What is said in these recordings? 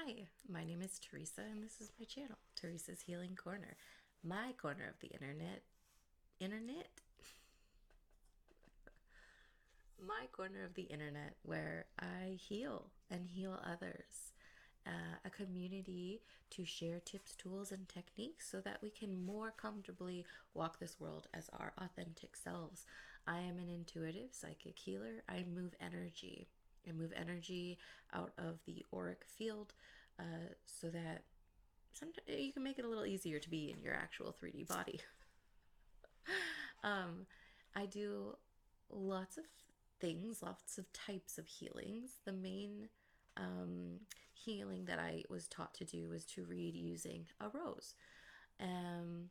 Hi, my name is Theresa, and this is my channel, Theresa's Healing Corner, my corner of the internet, my corner of the internet where I heal and heal others. A community to share tips, tools, and techniques so that we can more comfortably walk this world as our authentic selves. I am an intuitive psychic healer. I move energy. I move energy out of the auric field so that sometimes you can make it a little easier to be in your actual 3D body. I do lots of things, lots of types of healings. The main healing that I was taught to do was to read using a rose. Um,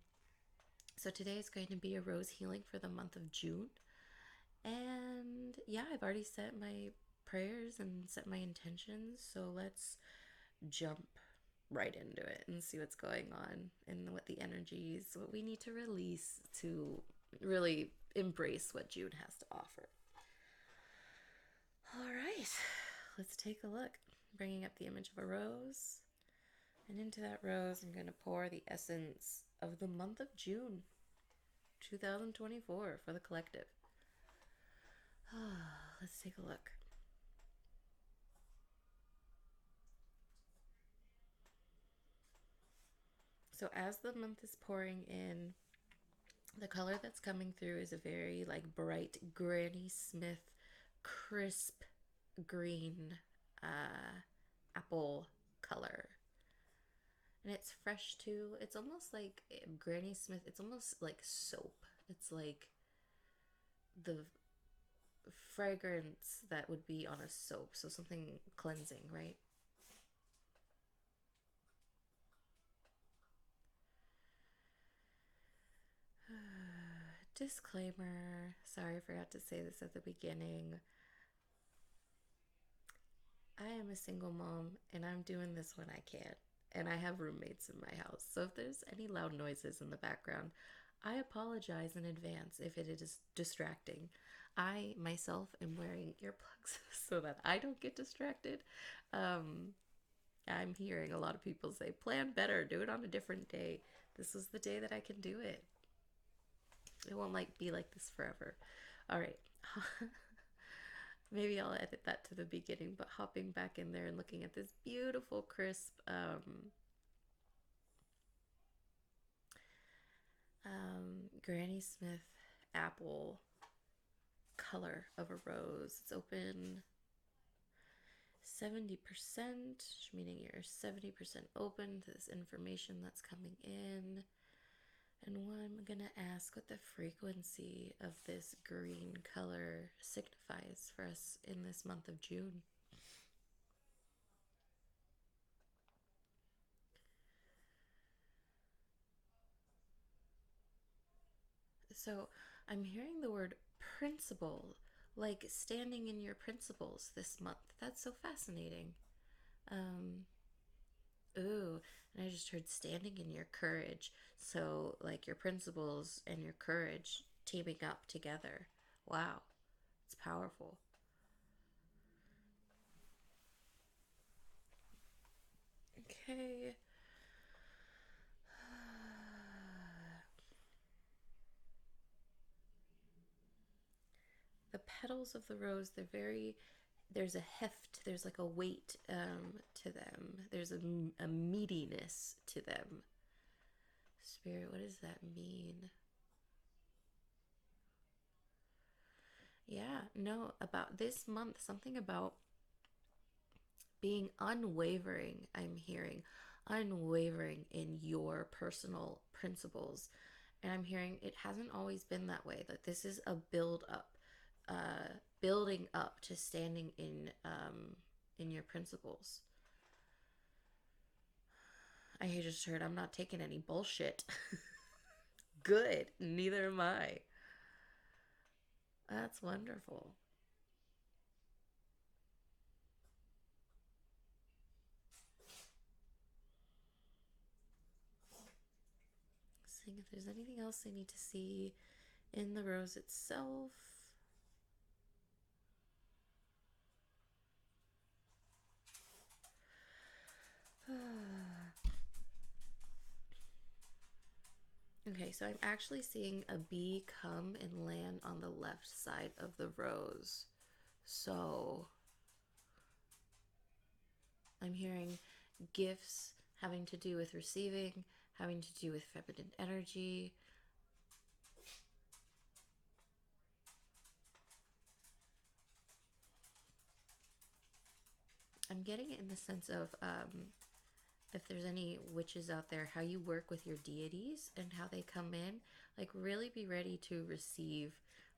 so today is going to be a rose healing for the month of June. And yeah, I've already set my prayers and set my intentions. So let's jump right into it and see what's going on and what the energies, what we need to release to really embrace what June has to offer. All right, let's take a look. Bringing up the image of a rose, and into that rose, I'm going to pour the essence of the month of June 2024 for the collective. Let's take a look. So as the month is pouring in, the color that's coming through is a very like bright Granny Smith crisp green apple color. And it's fresh too. It's almost like Granny Smith, it's almost like soap. It's like the fragrance that would be on a soap. So something cleansing, right? Disclaimer. Sorry, I forgot to say this at the beginning. I am a single mom and I'm doing this when I can. And I have roommates in my house. So if there's any loud noises in the background, I apologize in advance if it is distracting. I myself am wearing earplugs so that I don't get distracted. Um, I'm hearing a lot of people say, plan better, do it on a different day. This is the day that I can do it. It won't like be like this forever. All right. Maybe I'll edit that to the beginning, but hopping back in there and looking at this beautiful, crisp Granny Smith apple color of a rose. It's open 70%, meaning you're 70% open to this information that's coming in. And what I'm gonna ask what the frequency of this green color signifies for us in this month of June. So I'm hearing the word principle, like standing in your principles this month. That's so fascinating. Um, Ooh, and I just heard standing in your courage. So, like your principles and your courage teaming up together. Wow, it's powerful. Okay. The petals of the rose, they're very, there's a heft, there's like a weight to them, there's a meatiness to them. Spirit, what does that mean? Yeah, no, about this month, something about being unwavering, I'm hearing unwavering in your personal principles. And I'm hearing it hasn't always been that way, that this is a build up, building up to standing in your principles. I just heard I'm not taking any bullshit. Good, neither am I. That's wonderful. Seeing if there's anything else I need to see in the rose itself. Okay, so I'm actually seeing a bee come and land on the left side of the rose. So I'm hearing gifts having to do with receiving, having to do with feminine energy. I'm getting it in the sense of if there's any witches out there, how you work with your deities and how they come in. Like, really be ready to receive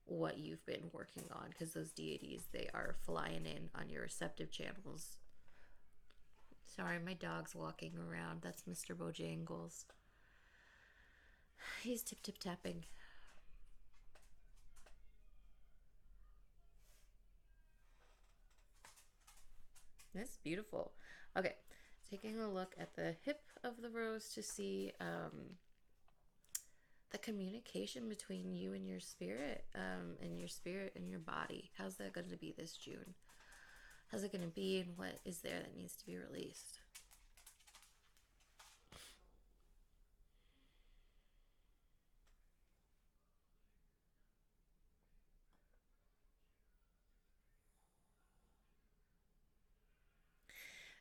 what you've been working on, because those deities, they are flying in on your receptive channels. Sorry, my dog's walking around. That's Mr. Bojangles. He's tip tip tapping. That's beautiful. Okay, taking a look at the hip of the rose to see the communication between you and your spirit and your body. How's that going to be this June? How's it going to be, and what is there that needs to be released?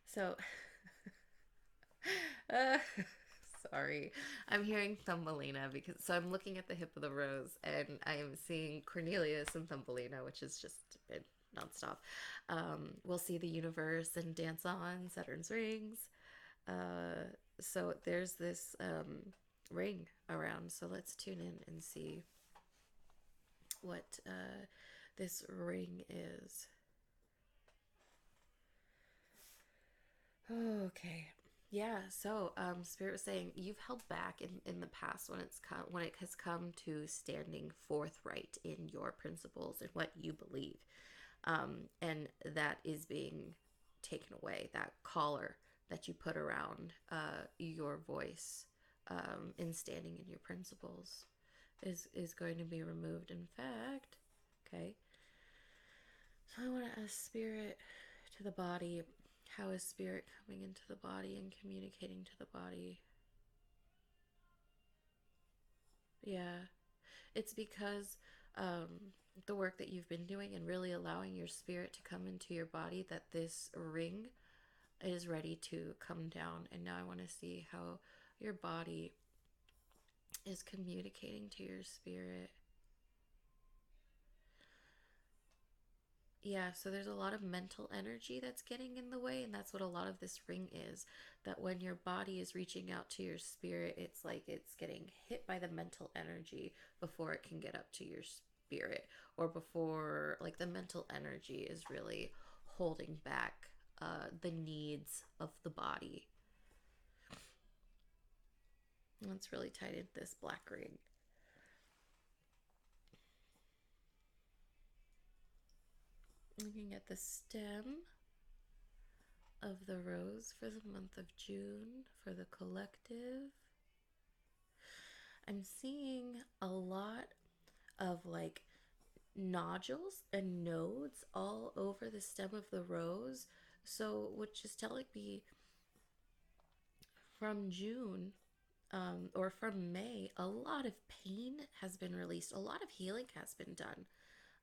So, uh, sorry, I'm hearing Thumbelina because so I'm looking at the hip of the rose and I am seeing Cornelius and Thumbelina, which is just been nonstop. We'll see the universe and dance on Saturn's rings. Uh, so there's this ring around. So let's tune in and see what this ring is. Okay. Yeah, so Spirit was saying you've held back in the past when it has come to standing forthright in your principles and what you believe, and that is being taken away. That collar that you put around your voice in standing in your principles is going to be removed. In fact, okay. So I want to ask Spirit to the body. How is Spirit coming into the body and communicating to the body? Yeah, it's because the work that you've been doing and really allowing your spirit to come into your body, that this ring is ready to come down. And now I want to see how your body is communicating to your spirit. Yeah, so there's a lot of mental energy that's getting in the way, and that's what a lot of this ring is. That when your body is reaching out to your spirit, it's like it's getting hit by the mental energy before it can get up to your spirit, or before, like, the mental energy is really holding back the needs of the body. That's really tied into this black ring. Looking at the stem of the rose for the month of June for the collective. I'm seeing a lot of like nodules and nodes all over the stem of the rose. So, which is telling me from June or from May, a lot of pain has been released, a lot of healing has been done.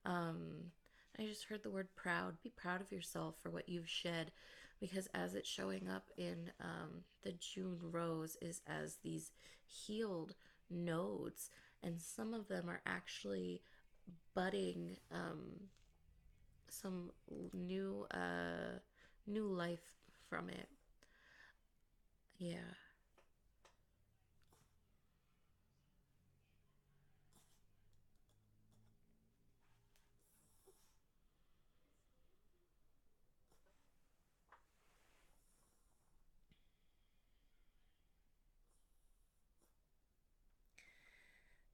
Um, I just heard the word proud. Be proud of yourself for what you've shed, because as it's showing up in the June rose is as these healed nodes, and some of them are actually budding some new life from it. Yeah.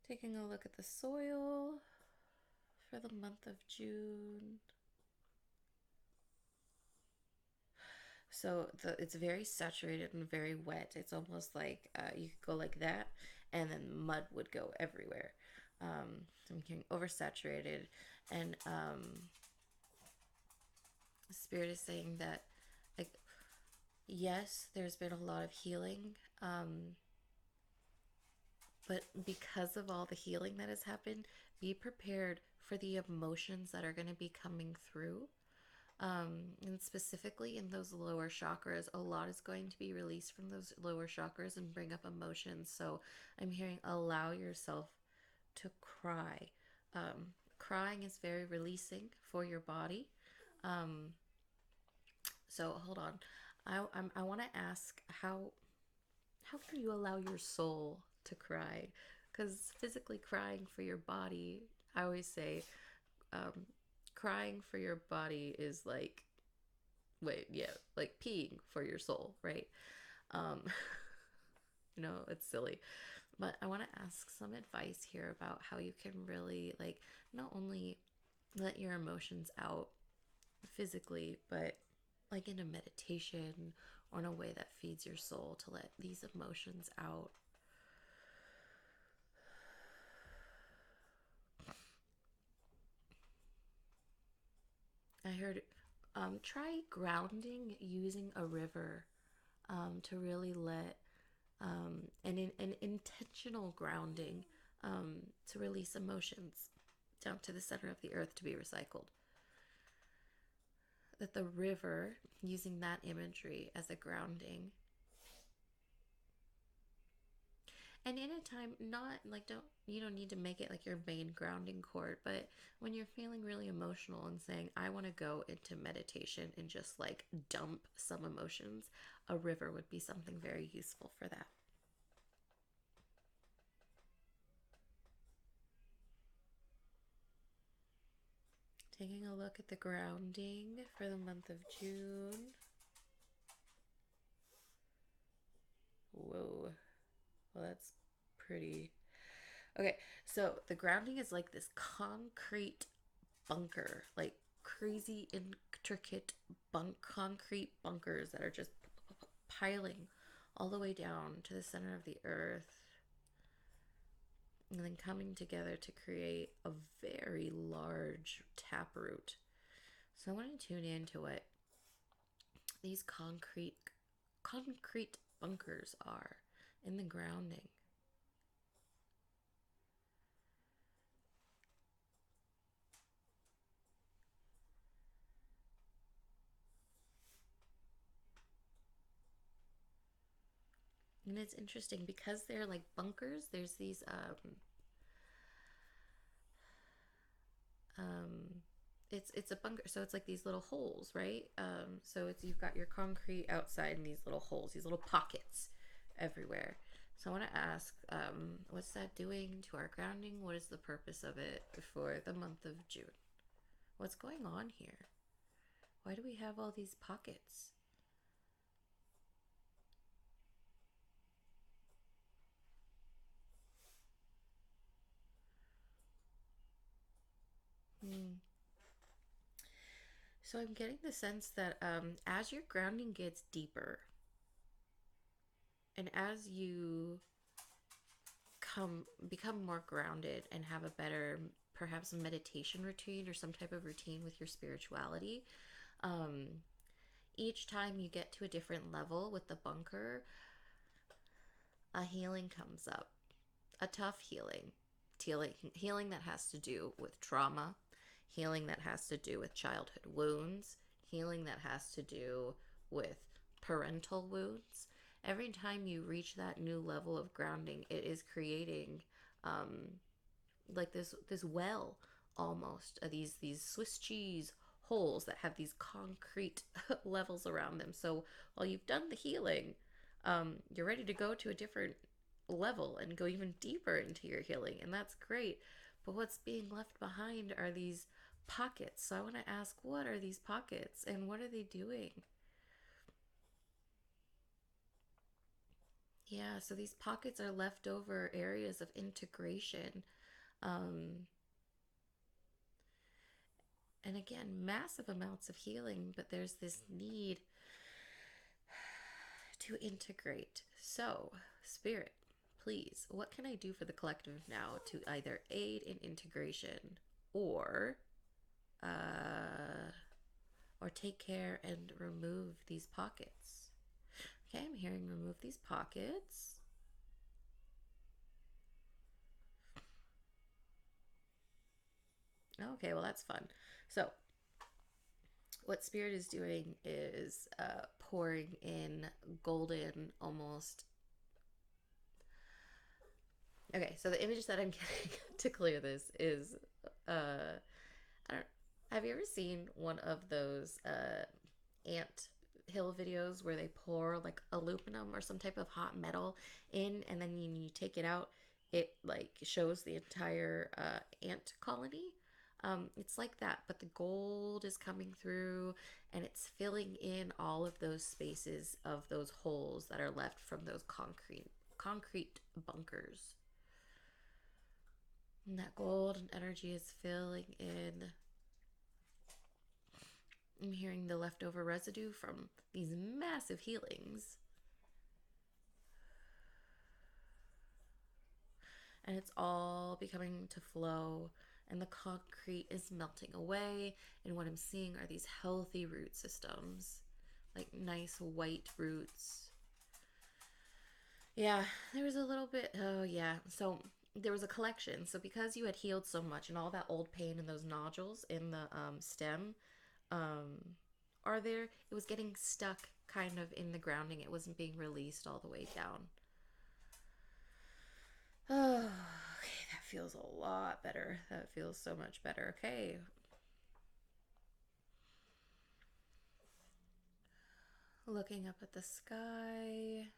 Taking a look at the soil for the month of June. So it's very saturated and very wet. It's almost like you could go like that, and then mud would go everywhere. I'm getting oversaturated, and Spirit is saying that, like, Yes, there's been a lot of healing, but because of all the healing that has happened, be prepared for the emotions that are going to be coming through. And specifically in those lower chakras, a lot is going to be released from those lower chakras and bring up emotions. So I'm hearing allow yourself to cry. Crying is very releasing for your body. Um, so hold on, I want to ask how can you allow your soul to cry? Because physically crying for your body, I always say, um, crying for your body is like, wait, yeah, like peeing for your soul, right? Um, it's silly. But I want to ask some advice here about how you can really, like, not only let your emotions out physically, but like in a meditation or in a way that feeds your soul to let these emotions out. I heard try grounding using a river to really let an intentional grounding to release emotions down to the center of the earth to be recycled. That the river, using that imagery as a grounding, and in a time not like don't you don't need to make it like your main grounding cord, but when you're feeling really emotional and saying I want to go into meditation and just like dump some emotions, a river would be something very useful for that. Taking a look at the grounding for the month of June. Whoa, well that's pretty. Okay, so the grounding is like this concrete bunker, like crazy intricate concrete bunkers that are just piling all the way down to the center of the earth and then coming together to create a very large taproot. So I want to tune into what these concrete bunkers are in the grounding. And it's interesting because they're like bunkers. There's these um it's a bunker, so it's like these little holes, right? So it's you've got your concrete outside and these little holes, these little pockets everywhere. So I want to ask, what's that doing to our grounding? What is the purpose of it for the month of June? What's going on here? Why do we have all these pockets? Hmm. So I'm getting the sense that as your grounding gets deeper and as you become more grounded and have a better perhaps a meditation routine or some type of routine with your spirituality, um, each time you get to a different level with the bunker, a healing comes up, a tough healing that has to do with trauma, healing that has to do with childhood wounds, healing that has to do with parental wounds. Every time you reach that new level of grounding, it is creating like this well almost, these Swiss cheese holes that have these concrete levels around them. So while you've done the healing, you're ready to go to a different level and go even deeper into your healing, and that's great. But what's being left behind are these pockets. So I want to ask, what are these pockets and what are they doing? Yeah, so these pockets are leftover areas of integration. Um, and again, massive amounts of healing, but there's this need to integrate. So, Spirit, please, what can I do for the collective now to either aid in integration or uh, or take care and remove these pockets? Okay, I'm hearing remove these pockets. Okay, well, that's fun. So, what Spirit is doing is pouring in golden, almost. Okay, so the image that I'm getting to clear this is I don't. Have you ever seen one of those ant hill videos where they pour like aluminum or some type of hot metal in, and then you take it out, it like shows the entire ant colony. It's like that, but the gold is coming through and it's filling in all of those spaces of those holes that are left from those concrete bunkers. And that golden energy is filling in. I'm hearing the leftover residue from these massive healings. And it's all becoming to flow, and the concrete is melting away. And what I'm seeing are these healthy root systems, like nice white roots. Yeah, there was a little bit. Oh, yeah. So there was a collection. So because you had healed so much and all that old pain and those nodules in the stem, um, are there, it was getting stuck kind of in the grounding. It wasn't being released all the way down. Oh, okay, that feels a lot better. That feels so much better. Okay, looking up at the sky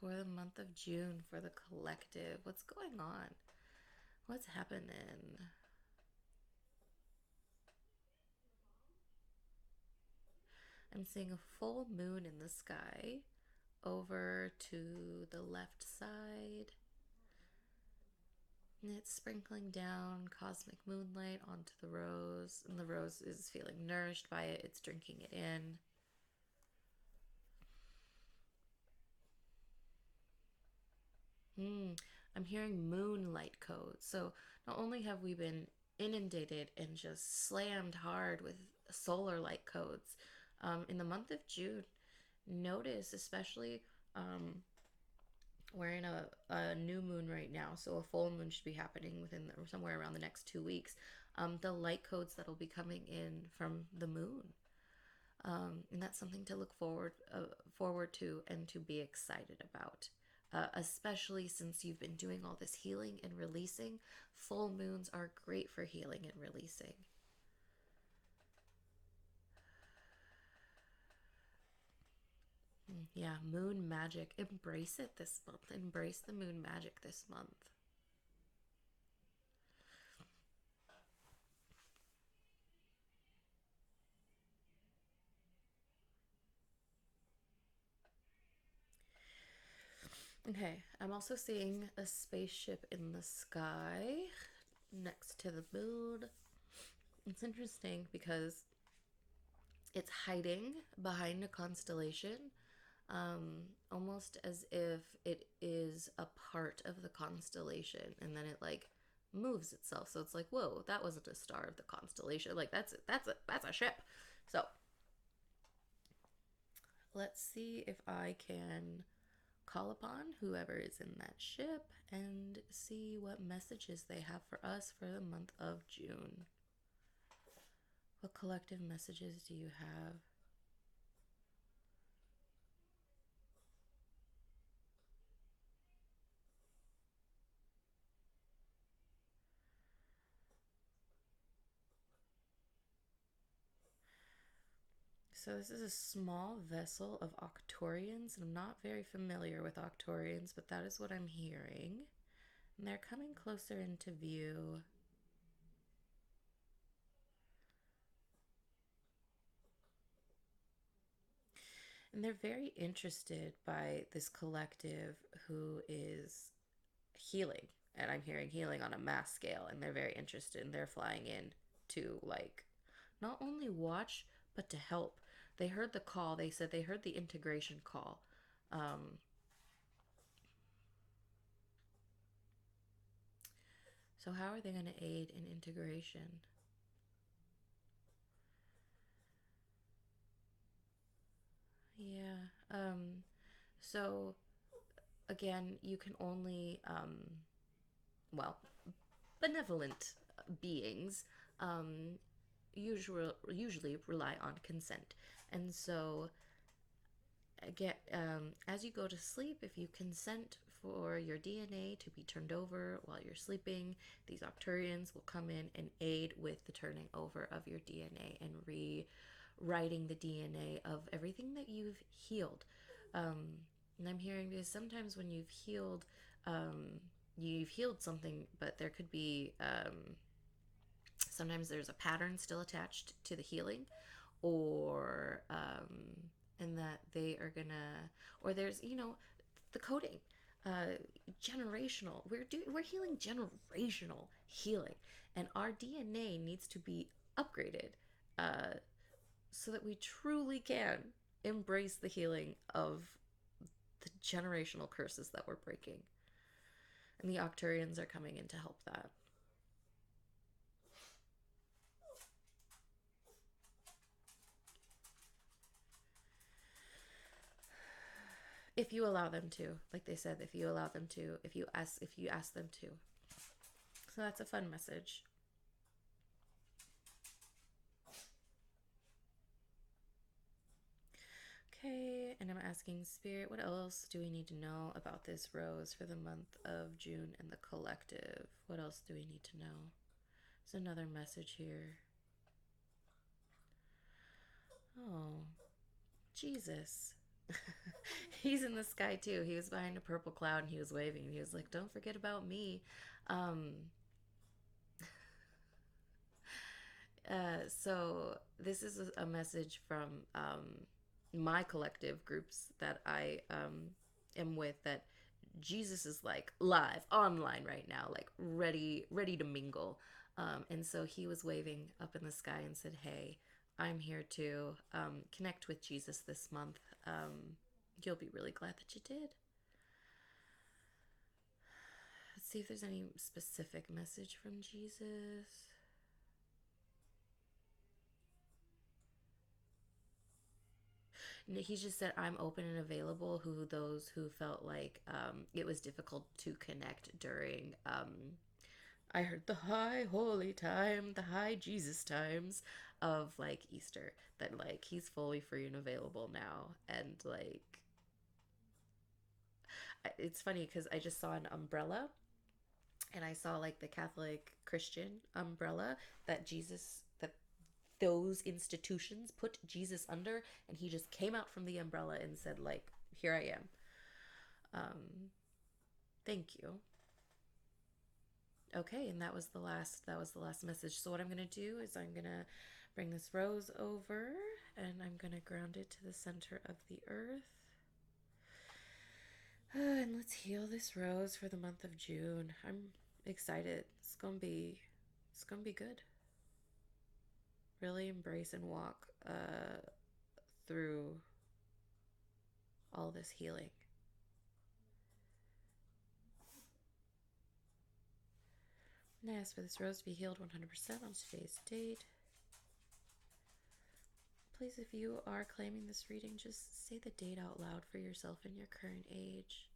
for the month of June for the collective. What's going on? What's happening? I'm seeing a full moon in the sky over to the left side. And it's sprinkling down cosmic moonlight onto the rose, and the rose is feeling nourished by it. It's drinking it in. Hmm. I'm hearing moonlight codes. So not only have we been inundated and just slammed hard with solar light codes, in the month of June, notice especially we're in a new moon right now, so a full moon should be happening within somewhere around the next 2 weeks. The light codes that will be coming in from the moon, and that's something to look forward to and to be excited about. Especially since you've been doing all this healing and releasing, full moons are great for healing and releasing. Yeah, moon magic. Embrace it this month. Embrace the moon magic this month. Okay, I'm also seeing a spaceship in the sky next to the moon. It's interesting because it's hiding behind a constellation, almost as if it is a part of the constellation, and then it like moves itself. So it's like, whoa, that wasn't a star of the constellation. Like that's a ship. So let's see if I can call upon whoever is in that ship and see what messages they have for us for the month of June. What collective messages do you have? So this is a small vessel of Octorians, and I'm not very familiar with Octorians, but that is what I'm hearing. And they're coming closer into view. And they're very interested by this collective who is healing. And I'm hearing healing on a mass scale, and they're very interested, and they're flying in to like not only watch but to help. They heard the call. They said they heard the integration call. Um, so how are they going to aid in integration? Yeah. So again, you can only well, benevolent beings usually rely on consent. And so again, as you go to sleep, if you consent for your DNA to be turned over while you're sleeping, these Octurians will come in and aid with the turning over of your DNA and rewriting the DNA of everything that you've healed. And I'm hearing because sometimes when you've healed something, but there could be sometimes there's a pattern still attached to the healing, or and that they are gonna, or there's the coding, generational. We're healing generational healing, and our DNA needs to be upgraded, uh, so that we truly can embrace the healing of the generational curses that we're breaking. And the Octurians are coming in to help that. If you allow them to, like they said, if you allow them to, if you ask them to. So that's a fun message. Okay, and I'm asking Spirit, what else do we need to know about this rose for the month of June and the collective? What else do we need to know? There's another message here. Oh, Jesus. He's in the sky too. He was behind a purple cloud and he was waving and he was like, "Don't forget about me." Um, so this is a message from my collective groups that I am with, that Jesus is like live online right now, like ready to mingle. And so he was waving up in the sky and said, "Hey, I'm here to connect with Jesus this month. You'll be really glad that you did." Let's see if there's any specific message from Jesus. He just said, "I'm open and available." Who those who felt like it was difficult to connect during I heard the high holy time, the high Jesus times of like Easter. That like he's fully free and available now, and like it's funny because I just saw an umbrella, and I saw like the Catholic Christian umbrella that those institutions put Jesus under, and he just came out from the umbrella and said like, "Here I am. Thank you." Okay, and that was the last message. So what I'm going to do is I'm going to bring this rose over and I'm going to ground it to the center of the earth. And let's heal this rose for the month of June. I'm excited. It's going to be good. Really embrace and walk through all this healing. And I ask for this rose to be healed 100% on today's date. Please, if you are claiming this reading, just say the date out loud for yourself and your current age.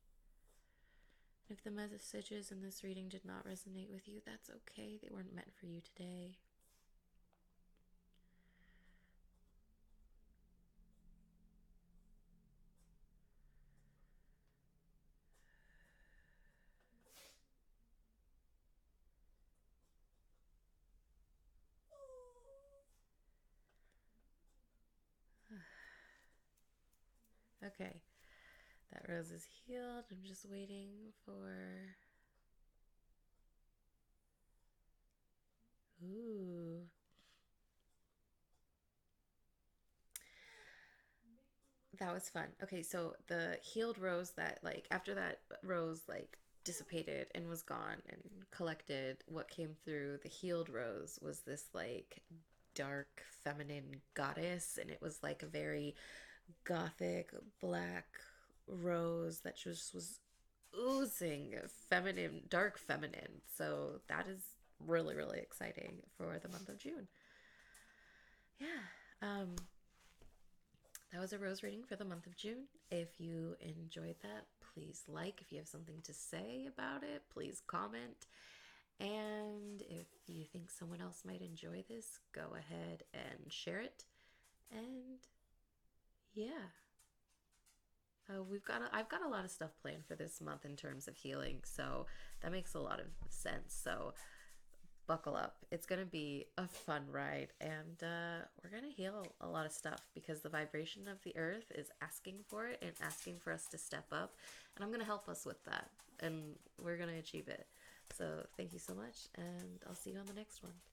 If the messages in this reading did not resonate with you, that's okay. They weren't meant for you today. Okay, that rose is healed. I'm just waiting for. Ooh. That was fun. Okay, so the healed rose that, like, after that rose, like, dissipated and was gone and collected, what came through the healed rose was this, like, dark feminine goddess, and it was, like, a very gothic black rose that just was oozing feminine, dark feminine. So that is really, really exciting for the month of June. Yeah. Um, that was a rose reading for the month of June. If you enjoyed that, please like. If you have something to say about it, please comment. And if you think someone else might enjoy this, go ahead and share it. And yeah, I've got a lot of stuff planned for this month in terms of healing, so that makes a lot of sense. So buckle up. It's going to be a fun ride, and we're going to heal a lot of stuff because the vibration of the earth is asking for it and asking for us to step up. And I'm going to help us with that, and we're going to achieve it. So, thank you so much, and I'll see you on the next one.